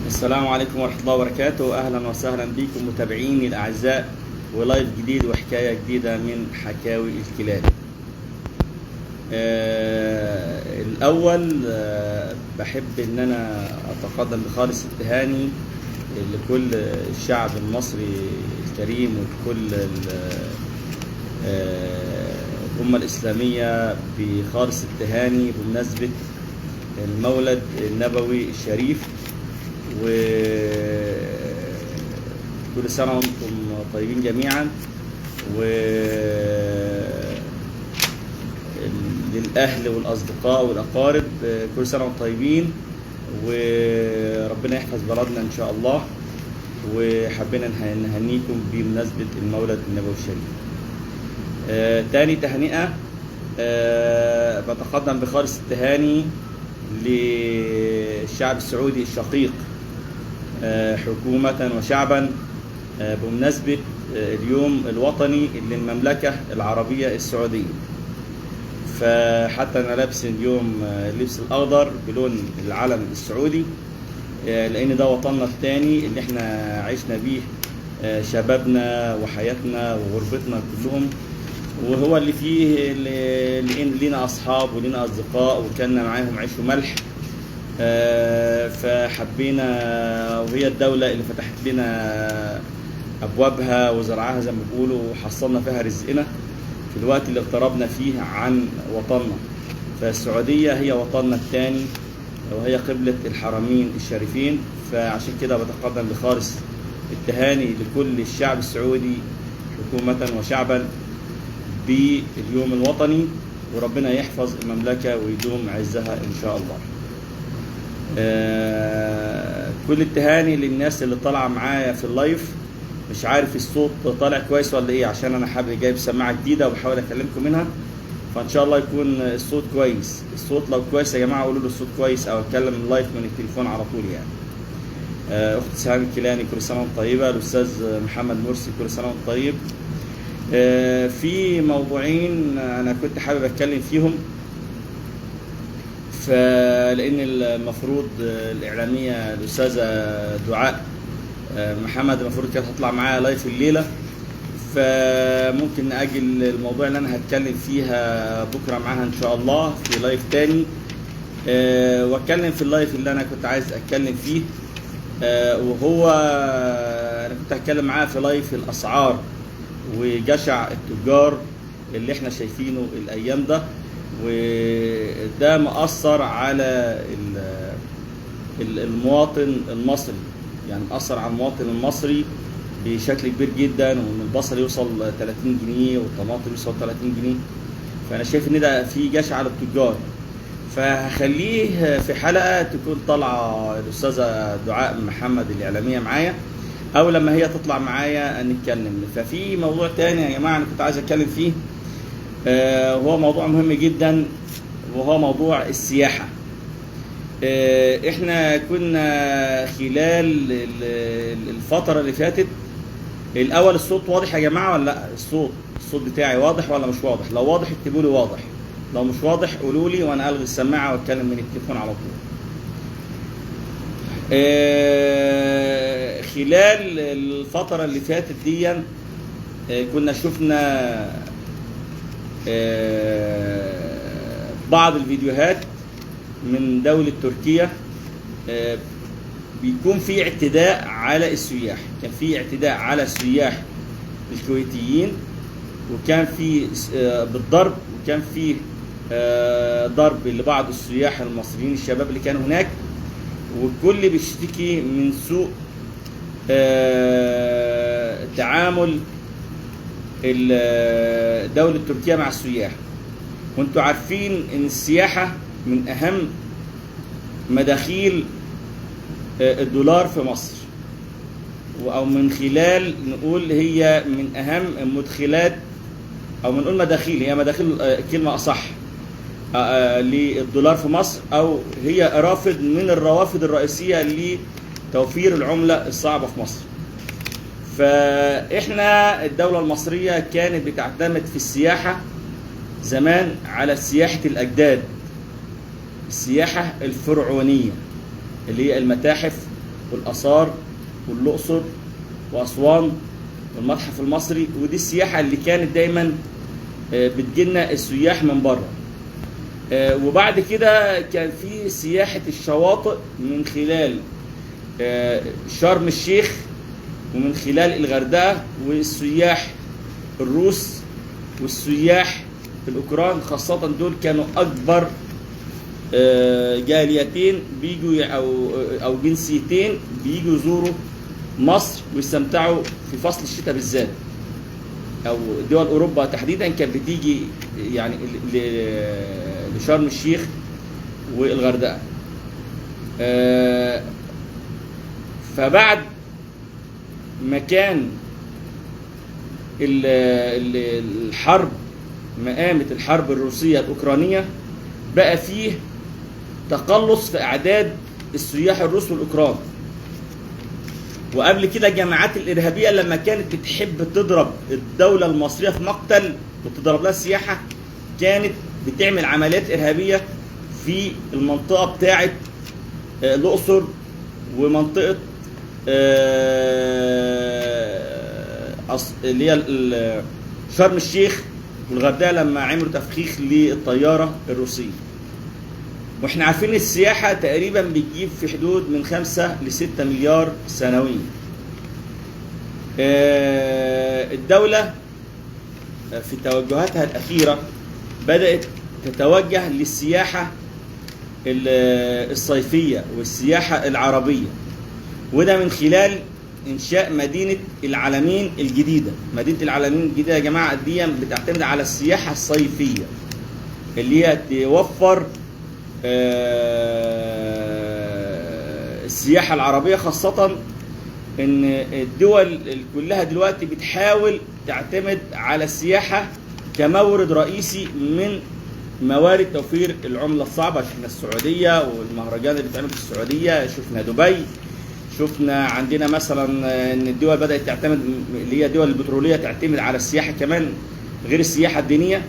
السلام عليكم ورحمة الله وبركاته. أهلا وسهلا بكم متابعيني الأعزاء، ولايف جديد وحكاية جديدة من حكاوي الكلاب. الأول بحب إن أنا أتقدم بخالص التهاني لكل الشعب المصري الكريم وكل الأمة الإسلامية بخالص التهاني بمناسبة المولد النبوي الشريف، وكل سنة وانتم طيبين جميعا. وللأهل والأصدقاء والأقارب كل سنة وانتم طيبين، وربنا يحفظ بلدنا إن شاء الله. وحبينا نهنيكم بمناسبة المولد النبوي الشريف. تاني تهنئة، بتقدم بخالص التهاني للشعب السعودي الشقيق حكومة وشعبا بمناسبة اليوم الوطني للمملكة العربية السعودية. فحتى أنا لابس اليوم اللبس الأخضر بلون العلم السعودي، لأن ده وطننا الثاني اللي احنا عشنا بيه شبابنا وحياتنا وغربتنا كلهم، وهو اللي فيه اللي لينا أصحاب ولينا أصدقاء وكنا معاهم عيش وملح. فحبينا، وهي الدولة اللي فتحت لنا أبوابها وزرعها زي ما بيقولوا، وحصلنا فيها رزقنا في الوقت اللي اقتربنا فيه عن وطننا. فالسعودية هي وطننا الثاني وهي قبلة الحرمين الشريفين. فعشان كده بتقدم بخالص التهاني لكل الشعب السعودي حكومة وشعبا باليوم الوطني، وربنا يحفظ المملكة ويدوم عزها إن شاء الله. كل التهاني للناس اللي طالعة معايا في اللايف. مش عارف الصوت طالع كويس ولا ايه، عشان انا حابب جايب سماعة جديدة وبحاول اكلمكم منها، فان شاء الله يكون الصوت كويس. الصوت لو كويس يا جماعة قولوا له الصوت كويس، او اتكلم اللايف من التليفون على طول يعني. اخت سهام الكيلاني كل سنة وانت طيبة. الاستاذ محمد مرسي كل سنة وانت طيب. في موضوعين انا كنت حابب اتكلم فيهم، فلان المفروض الاعلاميه الاستاذه دعاء محمد المفروض كانت هتطلع معايا لايف الليله، فممكن ناجل الموضوع اللي انا هتكلم فيها بكره معاها ان شاء الله في لايف تاني، واتكلم في اللايف اللي انا كنت عايز اتكلم فيه. وهو انا كنت هتكلم معاها في لايف الاسعار وجشع التجار اللي احنا شايفينه الايام ده، وده مأثر على المواطن المصري، يعني مأثر على المواطن المصري بشكل كبير جدا. وان البصل يوصل 30 جنيه والطماطم يوصل 30 جنيه، فانا شايف ان ده في جشع على التجار. فهخليه في حلقة تكون طالعة الأستاذة دعاء محمد الإعلامية معايا، او لما هي تطلع معايا نتكلم. ففي موضوع تاني يا جماعه انا كنت عايز اتكلم فيه، وهو موضوع مهم جدا، وهو موضوع السياحه. احنا كنا خلال الفتره اللي فاتت. الاول الصوت واضح يا جماعه ولا لا؟ الصوت بتاعي واضح ولا مش واضح؟ لو واضح اكتبوا لي واضح، لو مش واضح قولوا لي وانا الغي السماعه واتكلم من التليفون على طول. خلال الفترة اللي فاتت دي كنا شفنا بعض الفيديوهات من دولة تركيا، بيكون في اعتداء على السياح. كان في اعتداء على السياح الكويتيين، وكان في بالضرب، وكان في ضرب لبعض السياح المصريين الشباب اللي كانوا هناك، والكل بيشتكي من سوء تعامل دولة تركيا مع السياح. وانتوا عارفين ان السياحة من اهم مداخيل الدولار في مصر، او من خلال نقول هي من اهم المدخلات، او من نقول مداخيل، هي مداخيل كلمة اصح للدولار في مصر، او هي رافد من الروافد الرئيسية لتوفير العملة الصعبة في مصر. فاحنا الدولة المصرية كانت بتعتمد في السياحة زمان على سياحة الأجداد، السياحة الفرعونية اللي هي المتاحف والآثار والأقصر وأسوان والمتحف المصري، ودي السياحة اللي كانت دايما بتجيلنا السياح من بره. وبعد كده كان في سياحة الشواطئ من خلال شرم الشيخ ومن خلال الغردقة، والسياح الروس والسياح الأوكران خاصة دول كانوا أكبر جاليتين بيجوا أو جنسيتين بيجوا يزوروا مصر ويستمتعوا في فصل الشتاء بالذات، أو دول أوروبا تحديدا كانت بتيجي يعني لشرم الشيخ والغردقة. فبعد ما كان الحرب قامت الحرب الروسية الأوكرانية بقى فيه تقلص في أعداد السياح الروس والأوكران. وقبل كده الجماعات الإرهابية لما كانت بتحب تضرب الدولة المصرية في مقتل وتضرب لها السياحة كانت بتعمل عمليات إرهابية في المنطقة بتاعة الأقصر ومنطقة اللي هي شرم الشيخ والغردقة لما عملوا تفخيخ للطيارة الروسية. واحنا عارفين السياحة تقريبا بتجيب في حدود من 5 ل 6 مليار سنويا. الدولة في توجهاتها الأخيرة بدأت تتوجه للسياحة الصيفية والسياحة العربية، وده من خلال إنشاء مدينة العلمين الجديدة. مدينة العلمين الجديدة يا جماعة دي بتعتمد على السياحة الصيفية اللي هي توفر السياحة العربية، خاصة إن الدول كلها دلوقتي بتحاول تعتمد على السياحة كمورد رئيسي من موارد توفير العملة الصعبة. شفنا السعودية والمهرجان اللي بتعمل في السعودية، شفنا دبي، شفنا عندنا مثلا ان الدول بدأت تعتمد اللي هي الدول البترولية تعتمد على السياحة كمان غير السياحة الدينية.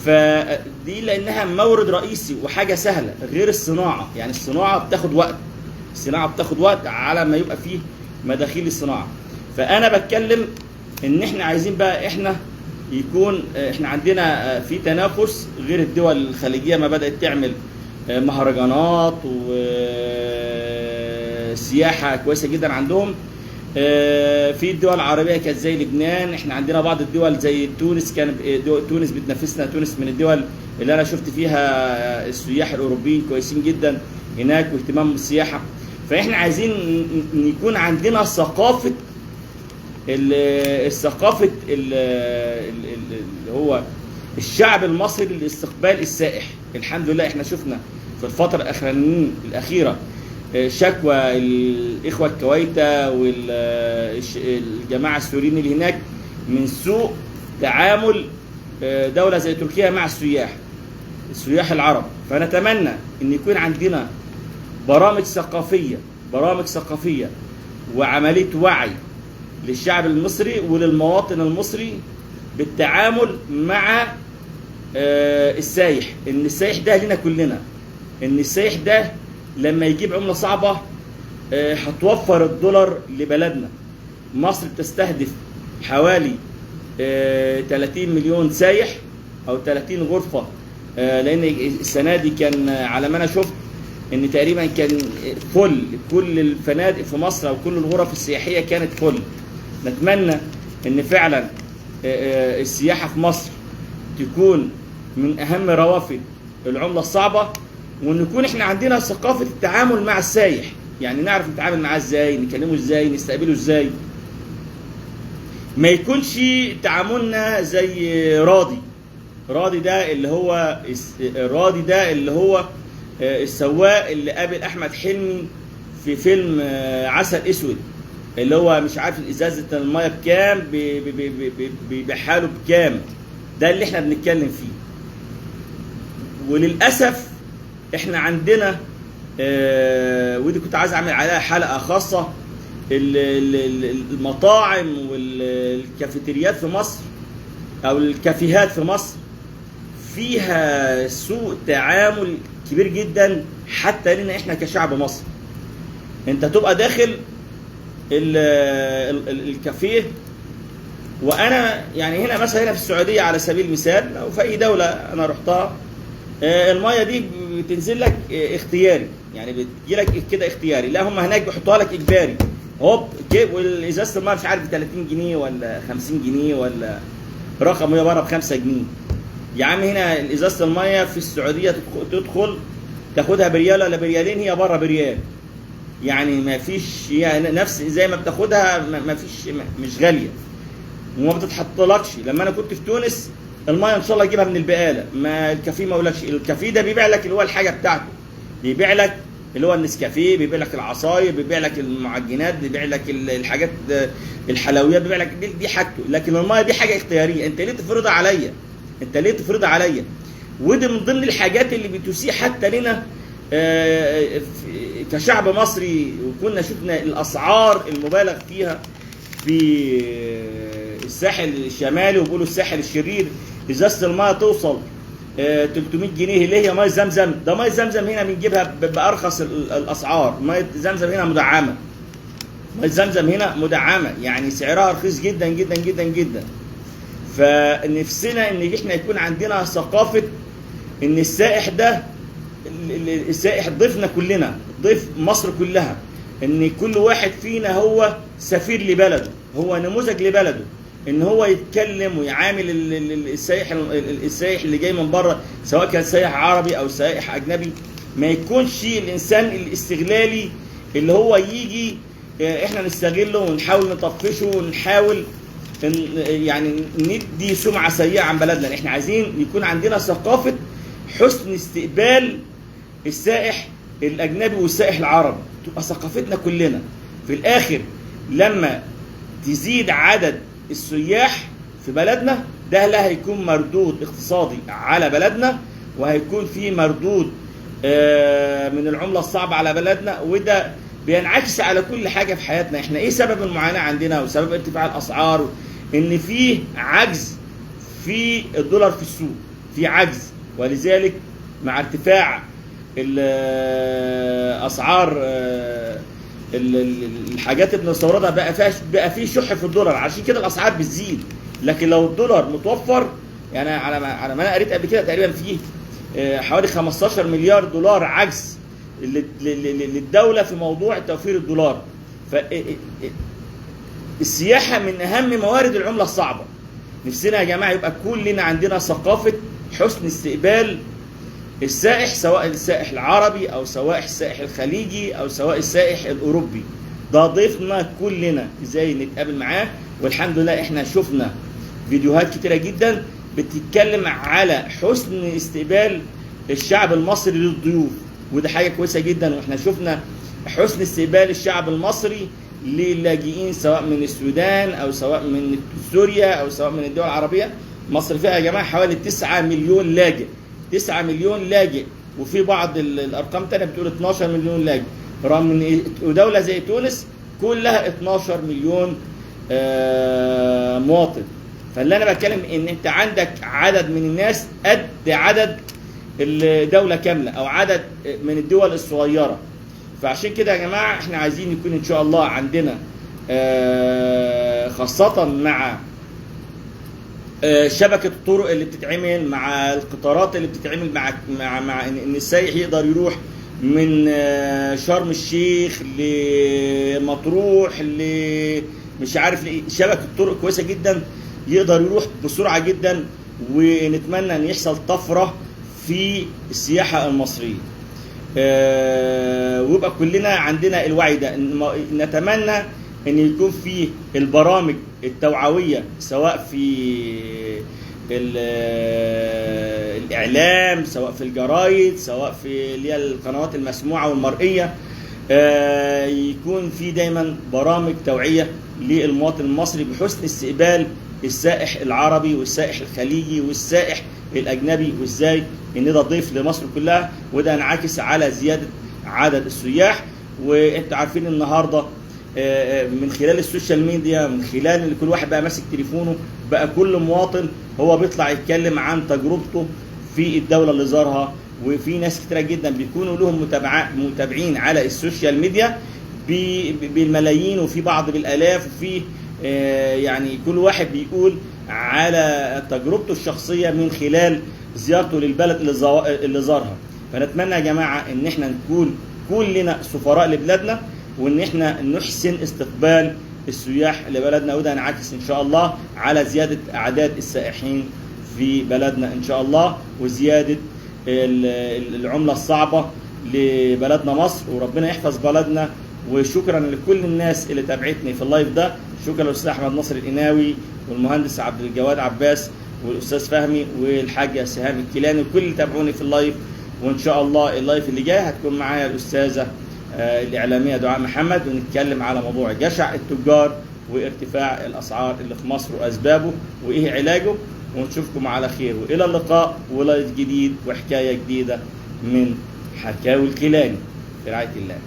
فدي لانها مورد رئيسي وحاجة سهلة غير الصناعة. يعني الصناعة بتاخد وقت، على ما يبقى فيه مداخيل الصناعة. فانا بتكلم ان احنا عايزين بقى احنا يكون احنا عندنا في تنافس غير الدول الخليجية ما بدأت تعمل مهرجانات وسياحة كويسة جدا عندهم. في الدول العربية كانت زي لبنان، احنا عندنا بعض الدول زي تونس، كان تونس بتنافسنا. تونس من الدول اللي انا شفت فيها السياح الاوروبيين كويسين جدا هناك واهتمام بالسياحة. فاحنا عايزين يكون عندنا ثقافة اللي هو الشعب المصري للاستقبال السائح. الحمد لله احنا شفنا في الفترة الأخيرة شكوى الإخوة الكويتة والجماعة السوريين اللي هناك من سوء تعامل دولة زي تركيا مع السياح العرب. فنتمنى أن يكون عندنا برامج ثقافية وعملية وعي للشعب المصري وللمواطن المصري بالتعامل مع السايح. ان السايح ده لنا كلنا، ان السايح ده لما يجيب عملة صعبة هتوفر الدولار لبلدنا. مصر بتستهدف حوالي 30 مليون سايح او 30 غرفة، لان السنة دي كان على ما انا شفت ان تقريبا كان كل الفنادق في مصر او كل الغرف السياحية كانت فل. نتمنى ان فعلا السياحة في مصر تكون من اهم روافد العملة الصعبة، وان نكون احنا عندنا ثقافة التعامل مع السايح. يعني نعرف نتعامل معاه ازاي، نكلمه ازاي، نستقبله ازاي. ما يكونش تعاملنا زي راضي ده اللي هو السواق اللي قابل احمد حلمي في فيلم عسل اسود، اللي هو مش عارف ازازه الميه بكام بيبيعها له بكام. ده اللي احنا بنتكلم فيه. وللاسف احنا عندنا ودي كنت عايز اعمل عليها حلقه خاصه، المطاعم والكافيتريات في مصر او الكافيهات في مصر فيها سوء تعامل كبير جدا حتى لنا احنا كشعب مصري. انت تبقى داخل الكافيه، وانا يعني هنا مثلا هنا في السعوديه على سبيل المثال او في اي دوله انا رحتها، الميه دي بتنزل لك اختياري، يعني بتجي لك كده اختياري. لا هم هناك بيحطوها لك اجباري، هوب والازازه الميه مش عارف ب 30 جنيه ولا 50 جنيه ولا رقم، هي بره ب 5 جنيه. يا عم هنا ازازه الميه في السعوديه تدخل تاخدها بريال ولا بريالين، هي بره بريال، يعني ما فيش، يعني نفس زي ما بتاخدها، ما فيش، مش غاليه وما بتتحطلكش. لما انا كنت في تونس الميه ان شاء الله اجيبها من البقاله، ما الكافيه ما يقولكش، الكافيه ده بيبيع لك اللي هو الحاجه بتاعته، بيبيع لك اللي هو النسكافيه، بيبيع لك العصاير، بيبيع لك المعجنات، بيبيع لك الحاجات الحلويات، بيبيع لك دي حاجته. لكن الميه دي حاجه اختياريه، انت ليه تفرضها عليا؟ انت ليه تفرضها عليا؟ ودي من ضمن الحاجات اللي بتسيء حتى لنا كشعب مصري. وكنا شفنا الاسعار المبالغ فيها في الساحل الشمالي، وبيقولوا الساحل الشرير ازازه الميه توصل 300 جنيه اللي هي ميه زمزم. ده ميه زمزم هنا بنجيبها بارخص الاسعار، ميه زمزم هنا مدعمه، ميه زمزم هنا مدعمه، يعني سعرها رخيص جدا جدا جدا جدا. فنفسنا ان احنا يكون عندنا ثقافه ان السائح ده، السائح ضيفنا كلنا، ضيف مصر كلها، ان كل واحد فينا هو سفير لبلده، هو نموذج لبلده، ان هو يتكلم ويعامل السائح اللي جاي من بره، سواء كان سائح عربي او سائح اجنبي، ما يكونش الانسان الاستغلالي اللي هو يجي احنا نستغله ونحاول نطفشه ونحاول يعني ندي سمعه سيئه عن بلدنا. احنا عايزين يكون عندنا ثقافه حسن استقبال السائح الاجنبي والسائح العربي، تبقى ثقافتنا كلنا. في الاخر لما تزيد عدد السياح في بلدنا، ده لا هيكون مردود اقتصادي على بلدنا، وهيكون في مردود من العملة الصعبة على بلدنا، وده بينعكس على كل حاجة في حياتنا. احنا ايه سبب المعاناة عندنا وسبب ارتفاع الاسعار؟ ان في عجز في الدولار في السوق، في عجز، ولذلك مع ارتفاع الاسعار الحاجات اللي بنستوردها بقى في شح في الدولار، عشان كده الاسعار بتزيد. لكن لو الدولار متوفر، يعني على ما انا قريت قبل كده تقريبا فيه حوالي 15 مليار دولار عجز للدوله في موضوع توفير الدولار. فالسياحه من اهم موارد العمله الصعبه. نفسنا يا جماعه يبقى كلنا عندنا ثقافه حسن استقبال السائح، سواء السائح العربي او سواء السائح الخليجي او سواء السائح الاوروبي. ده ضيفنا كلنا، ازاي نتقابل معاه. والحمد لله احنا شفنا فيديوهات كتيره جدا بتتكلم على حسن استقبال الشعب المصري للضيوف، وده حاجه كويسه جدا. واحنا شفنا حسن استقبال الشعب المصري للاجئين، سواء من السودان او سواء من سوريا او سواء من الدول العربيه. مصر فيها يا جماعه حوالي 9 مليون لاجئ، 9 مليون لاجئ، وفي بعض الارقام تانية بتقول 12 مليون لاجئ، رغم ان دوله زي تونس كلها 12 مليون مواطن. فاللي انا بتكلم ان انت عندك عدد من الناس قد عدد الدوله كامله او عدد من الدول الصغيره. فعشان كده يا جماعه احنا عايزين يكون ان شاء الله عندنا خاصه مع شبكه الطرق اللي بتتعمل، مع القطارات اللي بتتعمل، مع ان السائح يقدر يروح من شرم الشيخ لمطروح مش عارف شبكه الطرق كويسه جدا، يقدر يروح بسرعه جدا. ونتمنى ان يحصل طفره في السياحه المصريه، ويبقى كلنا عندنا الوعي ده. نتمنى ان يكون في البرامج التوعويه، سواء في الاعلام، سواء في الجرايد، سواء في اللي هي القنوات المسموعه والمرئيه، يكون في دايما برامج توعيه للمواطن المصري بحسن استقبال السائح العربي والسائح الخليجي والسائح الاجنبي، وازاي ان ده ضيف لمصر كلها، وده ينعكس على زياده عدد السياح. وانتوا عارفين النهارده من خلال السوشيال ميديا، من خلال ان كل واحد بقى ماسك تليفونه، بقى كل مواطن هو بيطلع يتكلم عن تجربته في الدوله اللي زارها. وفي ناس كتيره جدا بيكونوا لهم متابعين على السوشيال ميديا، بالملايين وفي بعض بالالاف، وفي يعني كل واحد بيقول على تجربته الشخصيه من خلال زيارته للبلد اللي زارها. فنتمنى يا جماعه ان احنا نكون كلنا سفراء لبلادنا، وان احنا نحسن استقبال السياح لبلدنا، وده ينعكس ان شاء الله على زياده اعداد السائحين في بلدنا ان شاء الله، وزياده العمله الصعبه لبلدنا مصر، وربنا يحفظ بلدنا. وشكرا لكل الناس اللي تابعتني في اللايف ده. شكرا للاستاذ احمد ناصر القناوي والمهندس عبد الجواد عباس والاستاذ فهمي والحاجه سهام الكيلاني وكل اللي تابعوني في اللايف. وان شاء الله اللايف اللي جاي هتكون معايا الاستاذه الاعلاميه دعاء محمد، ونتكلم على موضوع جشع التجار وارتفاع الاسعار اللي في مصر واسبابه وايه علاجه. ونشوفكم على خير، والى اللقاء ولايف جديد وحكايه جديده من حكاوي الكيلاني في رعايه الله.